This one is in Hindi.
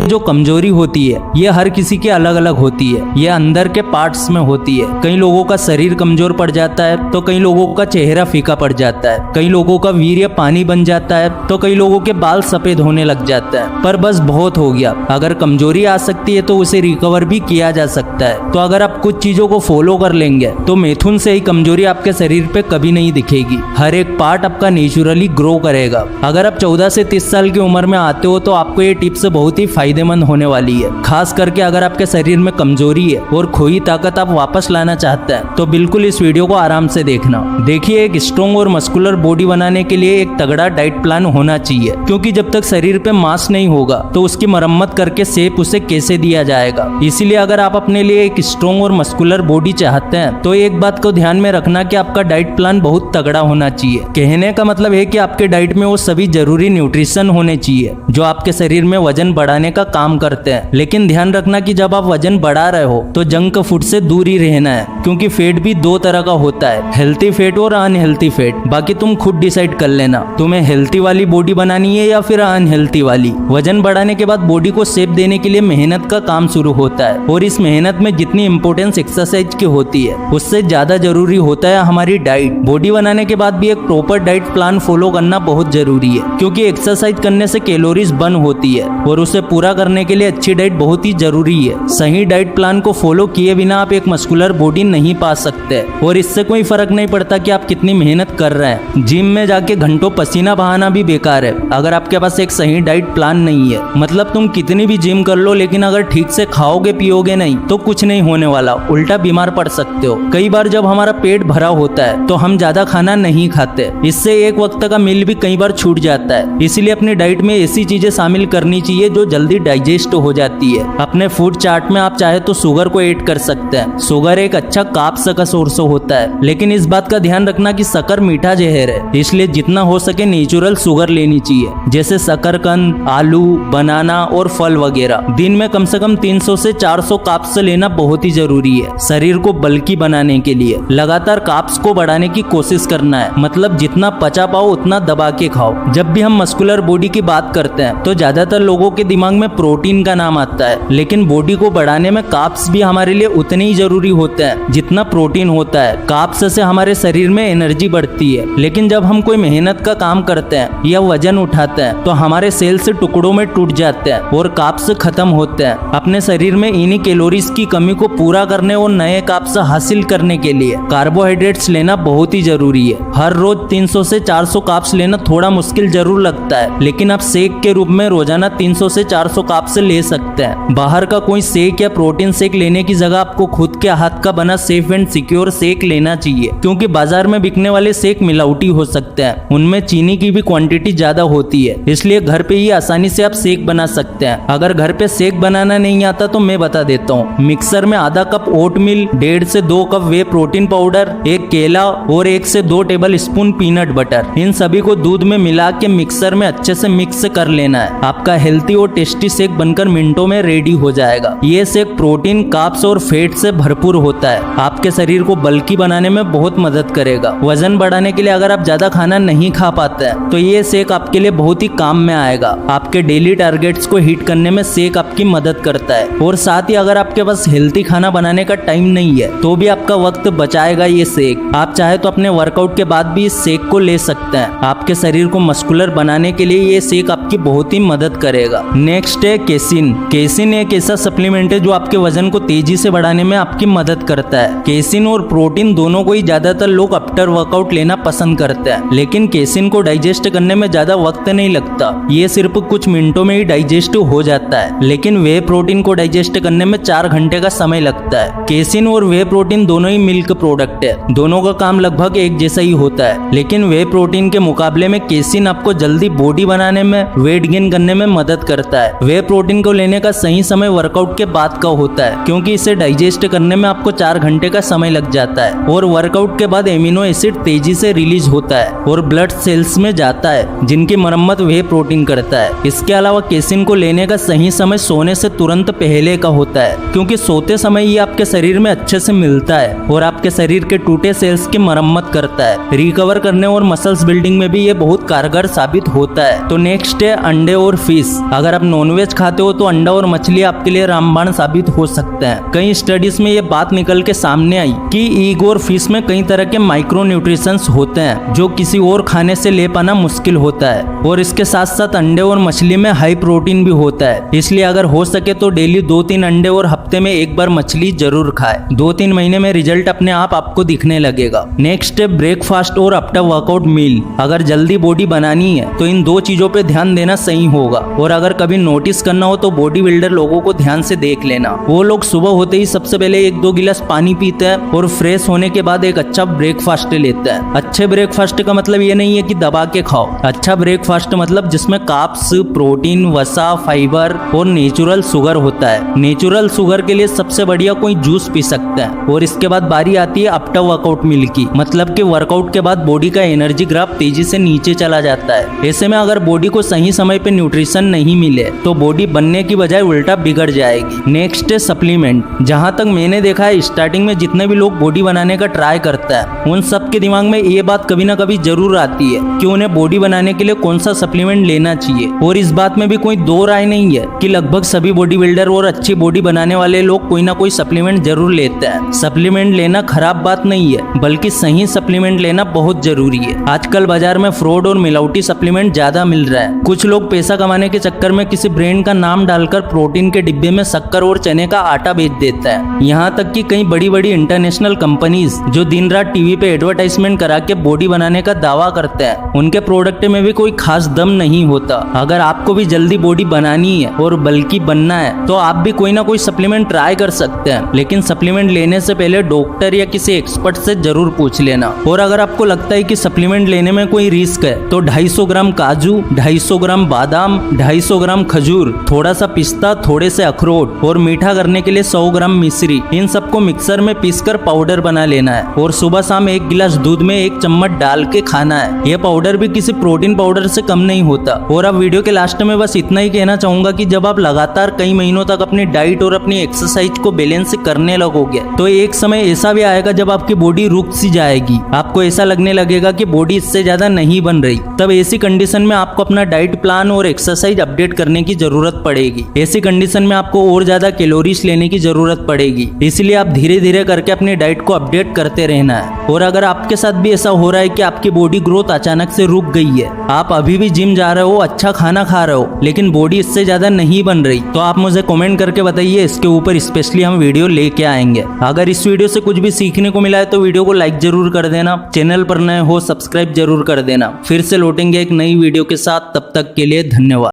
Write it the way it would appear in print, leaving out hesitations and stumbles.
जो कमजोरी होती है ये हर किसी की अलग अलग होती है। ये अंदर के पार्ट्स में होती है। कई लोगों का शरीर कमजोर पड़ जाता है तो कई लोगों का चेहरा फीका पड़ जाता है, कई लोगों का वीर्य पानी बन जाता है तो कई लोगों के बाल सफेद होने लग जाता है। पर बस बहुत हो गया, अगर कमजोरी आ सकती है तो उसे रिकवर भी किया जा सकता है। तो अगर आप कुछ चीजों को फॉलो कर लेंगे तो मिथुन से ही कमजोरी आपके शरीर पे कभी नहीं दिखेगी। हर एक पार्ट आपका नेचुरली ग्रो करेगा। अगर आप 14 से 30 साल की उम्र में आते हो तो आपको ये टिप्स बहुत ही फायदेमंद होने वाली है। खास करके अगर आपके शरीर में कमजोरी है और खोई ताकत आप वापस लाना चाहते हैं तो बिल्कुल इस वीडियो को आराम से देखना। देखिए, एक स्ट्रॉन्ग और मस्कुलर बॉडी बनाने के लिए एक तगड़ा डाइट प्लान होना चाहिए, क्योंकि जब तक शरीर पे मांस नहीं होगा तो उसकी मरम्मत करके शेप उसे कैसे दिया जाएगा। इसीलिए अगर आप अपने लिए एक स्ट्रॉन्ग और मस्कुलर बॉडी चाहते हैं तो एक बात को ध्यान में रखना कि आपका डाइट प्लान बहुत तगड़ा होना चाहिए। कहने का मतलब है कि आपके डाइट में वो सभी जरूरी न्यूट्रिशन होने चाहिए जो आपके शरीर में वजन बढ़ाने का काम करते हैं। लेकिन ध्यान रखना कि जब आप वजन बढ़ा रहे हो तो जंक फूड से दूर ही रहना है, क्योंकि फैट भी दो तरह का होता है, हेल्थी फैट और अनहेल्थी फैट। बाकी तुम खुद डिसाइड कर लेना तुम्हें हेल्थी वाली बॉडी बनानी है या फिर अनहेल्थी वाली। वजन बढ़ाने के बाद बॉडी को शेप देने के लिए मेहनत का काम शुरू होता है, और इस मेहनत में जितनी इंपॉर्टेंस एक्सरसाइज की होती है उससे ज्यादा जरूरी होता है हमारी डाइट। बॉडी बनाने के बाद भी एक प्रॉपर डाइट प्लान फॉलो करना बहुत जरूरी है, क्योंकि एक्सरसाइज करने से कैलोरीज बर्न होती है और उसे पूरा करने के लिए अच्छी डाइट बहुत ही जरूरी है। सही डाइट प्लान को फॉलो किए बिना आप एक मस्कुलर बॉडी नहीं पा सकते, और इससे कोई फर्क नहीं पड़ता कि आप कितनी मेहनत कर रहे हैं। जिम में जाके घंटों पसीना बहाना भी बेकार है अगर आपके पास एक सही डाइट प्लान नहीं है। मतलब तुम कितनी भी जिम कर लो, लेकिन अगर ठीक से खाओगे पियोगे नहीं तो कुछ नहीं होने वाला, उल्टा बीमार पड़ सकते हो। कई बार जब हमारा पेट भरा होता है तो हम ज्यादा खाना नहीं खाते, इससे एक वक्त का मील भी कई बार छूट जाता है। इसीलिए अपनी डाइट में ऐसी चीजें शामिल करनी चाहिए जो जल्दी डाइजेस्ट हो जाती है। अपने फूड चार्ट में आप चाहे तो शुगर को ऐड कर सकते हैं। शुगर एक अच्छा कार्ब्स का सोर्स होता है, लेकिन इस बात का ध्यान रखना कि शक्कर मीठा जहर है, इसलिए जितना हो सके नेचुरल शुगर लेनी चाहिए, जैसे शकरकंद, आलू, बनाना और फल वगैरह। दिन में कम से कम 300 से 400 कार्ब्स लेना बहुत ही जरूरी है शरीर को बल्कि बनाने के लिए। लगातार कार्ब्स को बढ़ाने की कोशिश करना है, मतलब जितना पचा पाओ उतना दबा के खाओ। जब भी हम मस्कुलर बॉडी की बात करते हैं तो ज्यादातर लोगों के दिमाग में प्रोटीन का नाम आता है, लेकिन बॉडी को बढ़ाने में कार्ब्स भी हमारे लिए उतने ही जरूरी होते हैं जितना प्रोटीन होता है। कार्ब्स से हमारे शरीर में एनर्जी बढ़ती है, लेकिन जब हम कोई मेहनत का काम करते हैं या वजन उठाते हैं तो हमारे सेल्स टुकड़ों में टूट जाते हैं और कार्ब्स खत्म होते हैं। अपने शरीर में इन्हीं कैलोरीज की कमी को पूरा करने और नए कार्ब्स हासिल करने के लिए कार्बोहाइड्रेट्स लेना बहुत ही जरूरी है। हर रोज 300 से 400 कार्ब्स लेना थोड़ा मुश्किल जरूर लगता है, लेकिन आप शेक के रूप में रोजाना 300 से 400 कार्ब्स ले सकते हैं। बाहर का कोई शेक या प्रोटीन शेक लेने की जगह आपको खुद के हाथ का बना सेफ एंड सिक्योर शेक लेना चाहिए, क्योंकि बाजार में बिकने वाले शेक मिलावटी हो सकते हैं, उनमें चीनी की भी क्वांटिटी ज्यादा होती है। इसलिए घर पे ही आसानी से आप शेक बना सकते हैं। अगर घर पे शेक बनाना नहीं आता तो मैं बता देता हूँ। मिक्सर में आधा कप ओट मिल, 1.5 से 2 कप वे प्रोटीन पाउडर, 1 केला और 1 से 2 टेबल स्पून पीनट बटर, इन सभी को दूध में मिला के मिक्सर में अच्छे से मिक्स कर लेना है। आपका हेल्थी और टेस्टी शेक बनकर मिनटों में रेडी हो जाएगा। ये शेक प्रोटीन, कार्ब्स और फैट से भरपूर होता है, आपके शरीर को बल्कि बनाने में बहुत मदद करेगा। वजन बढ़ाने के लिए अगर आप ज्यादा खाना नहीं खा पाते हैं तो ये शेक आपके लिए बहुत ही काम में आएगा। आपके डेली टारगेट्स को हिट करने में शेक आपकी मदद करता है, और साथ ही अगर आपके पास हेल्थी खाना बनाने का टाइम नहीं है तो भी आपका वक्त बचाएगा ये शेक। आप चाहे तो अपने वर्कआउट के बाद भी इस शेक को ले सकते हैं। आपके शरीर को मस्कुलर बनाने के लिए ये शेक आपकी बहुत ही मदद करेगा। नेक्स्ट है केसिन। केसिन एक ऐसा सप्लीमेंट है जो आपके वजन को तेजी से बढ़ाने में आपकी मदद करता है। केसिन और प्रोटीन दोनों को ही ज्यादातर लोग आफ्टर वर्कआउट लेना पसंद करते हैं, लेकिन केसिन को डाइजेस्ट करने में ज्यादा वक्त नहीं लगता, ये सिर्फ कुछ मिनटों में ही डाइजेस्ट हो जाता है। लेकिन वे प्रोटीन को डाइजेस्ट करने में 4 घंटे का समय लगता है। केसिन और वे प्रोटीन दोनों ही मिल्क प्रोडक्ट है, दोनों का काम लगभग एक जैसा ही होता है, लेकिन वे प्रोटीन के मुकाबले में केसिन आपको जल्दी बॉडी बनाने में, वेट गेन करने में मदद करता है। वे प्रोटीन को लेने का सही समय वर्कआउट के बाद का होता है, क्योंकि इसे डाइजेस्ट करने में आपको 4 घंटे का समय लग जाता है, और वर्कआउट के बाद एमिनो एसिड तेजी से रिलीज होता है और ब्लड सेल्स में जाता है, जिनकी मरम्मत वे प्रोटीन करता है। इसके अलावा केसिन को लेने का सही समय सोने से तुरंत पहले का होता है, क्योंकि सोते समय ये आपके शरीर में अच्छे से मिलता है और आपके शरीर के टूटे सेल्स की मरम्मत करता है। रिकवर करने और मसल्स बिल्डिंग में भी ये बहुत कारगर साबित होता है। तो नेक्स्ट है अंडे और फिश। अगर आप नॉनवेज नॉनवेज खाते हो तो अंडा और मछली आपके लिए रामबाण साबित हो सकते हैं। कई स्टडीज में ये बात निकल के सामने आई कि एग और फिश में कई तरह के माइक्रो न्यूट्रिशंस होते हैं जो किसी और खाने से ले पाना मुश्किल होता है, और इसके साथ साथ अंडे और मछली में हाई प्रोटीन भी होता है। इसलिए अगर हो सके तो डेली 2-3 अंडे और हफ्ते में एक बार मछली जरूर खाए। 2-3 महीने में रिजल्ट अपने आप आपको दिखने लगेगा। नेक्स्ट है ब्रेकफास्ट और आफ्टर वर्कआउट मील। अगर जल्दी बॉडी बनानी है तो इन 2 चीजों पे ध्यान देना सही होगा, और अगर कभी नोटिस करना हो तो बॉडी बिल्डर लोगों को ध्यान से देख लेना। वो लोग सुबह होते ही सबसे पहले 1-2 गिलास पानी पीते हैं और फ्रेश होने के बाद एक अच्छा ब्रेकफास्ट लेते हैं। अच्छे ब्रेकफास्ट का मतलब ये नहीं है कि दबा के खाओ। अच्छा ब्रेकफास्ट मतलब जिसमें कार्ब्स, प्रोटीन, वसा, फाइबर और नेचुरल शुगर होता है। नेचुरल शुगर के लिए सबसे बढ़िया कोई जूस पी सकते हैं। और इसके बाद बारी आती है आफ्टर वर्कआउट मील की, मतलब कि वर्कआउट के बाद बॉडी का एनर्जी ग्राफ तेजी से नीचे चला जाता है। ऐसे में अगर बॉडी को सही समय पे न्यूट्रिशन नहीं मिले तो बॉडी बनने की बजाय उल्टा बिगड़ जाएगी। नेक्स्ट है सप्लीमेंट। जहां तक मैंने देखा है, स्टार्टिंग में जितने भी लोग बॉडी बनाने का ट्राई करता है उन सब के दिमाग में ये बात कभी ना कभी जरूर आती है कि उन्हें बॉडी बनाने के लिए कौन सा सप्लीमेंट लेना चाहिए। और इस बात में भी कोई दो राय नहीं है कि लगभग सभी बॉडी बिल्डर और अच्छी बॉडी बनाने वाले लोग कोई ना कोई सप्लीमेंट जरूर लेते हैं। सप्लीमेंट लेना खराब बात नहीं है, बल्कि सही सप्लीमेंट लेना बहुत जरूरी है। आजकल बाजार में फ्रॉड और मिलावटी सप्लीमेंट ज्यादा मिल रहा है। कुछ लोग पैसा कमाने के चक्कर में किसी ब्रांड का नाम डालकर प्रोटीन के डिब्बे में शक्कर और चने का आटा बेच देता है। यहाँ तक कि कई बड़ी बड़ी इंटरनेशनल कंपनीज जो दिन रात टीवी पे एडवर्टाइजमेंट करा के बॉडी बनाने का दावा करते हैं, उनके प्रोडक्ट में भी कोई खास दम नहीं होता। अगर आपको भी जल्दी बॉडी बनानी है और बल्कि बनना है तो आप भी कोई ना कोई सप्लीमेंट ट्राई कर सकते हैं, लेकिन सप्लीमेंट लेने से पहले डॉक्टर या किसी एक्सपर्ट से जरूर पूछ लेना। और अगर आपको लगता है कि सप्लीमेंट लेने में कोई रिस्क है तो 250 ग्राम काजू, 250 ग्राम बादाम, 250 ग्राम खजूर, थोड़ा सा पिस्ता, थोड़े से अखरोट और मीठा करने के लिए 100 ग्राम मिश्री, इन सबको मिक्सर में पीसकर पाउडर बना लेना है और सुबह शाम 1 गिलास दूध में 1 चम्मच डाल के खाना है। यह पाउडर भी किसी प्रोटीन पाउडर से कम नहीं होता। और अब वीडियो के लास्ट में बस इतना ही कहना चाहूंगा कि जब आप लगातार कई महीनों तक अपनी डाइट और अपनी एक्सरसाइज को बैलेंस करने लगोगे तो एक समय ऐसा भी आएगा जब आपकी बॉडी रुक सी जाएगी। आपको ऐसा लगने लगेगा कि बॉडी इससे ज्यादा नहीं बन रही। तब ऐसी कंडीशन में आपको अपना डाइट प्लान और एक्सरसाइज अपडेट करने की जरूरत पड़ेगी। ऐसी कंडीशन में आपको और ज्यादा कैलोरीज लेने की जरूरत पड़ेगी। इसलिए आप धीरे धीरे करके अपनी डाइट को अपडेट करते रहना है। और अगर आपके साथ भी ऐसा हो रहा है कि आपकी बॉडी ग्रोथ अचानक से रुक गई है, आप अभी भी जिम जा रहे हो, अच्छा खाना खा रहे हो, लेकिन बॉडी इससे ज्यादा नहीं बन रही, तो आप मुझे कमेंट करके बताइए। इसके ऊपर स्पेशली हम वीडियो लेके आएंगे। अगर इस वीडियो से कुछ भी सीखने को मिला है तो वीडियो को लाइक जरूर कर देना। चैनल पर नए हो सब्सक्राइब जरूर कर देना। फिर से लौटेंगे एक नई वीडियो के साथ, तब तक के लिए धन्यवाद।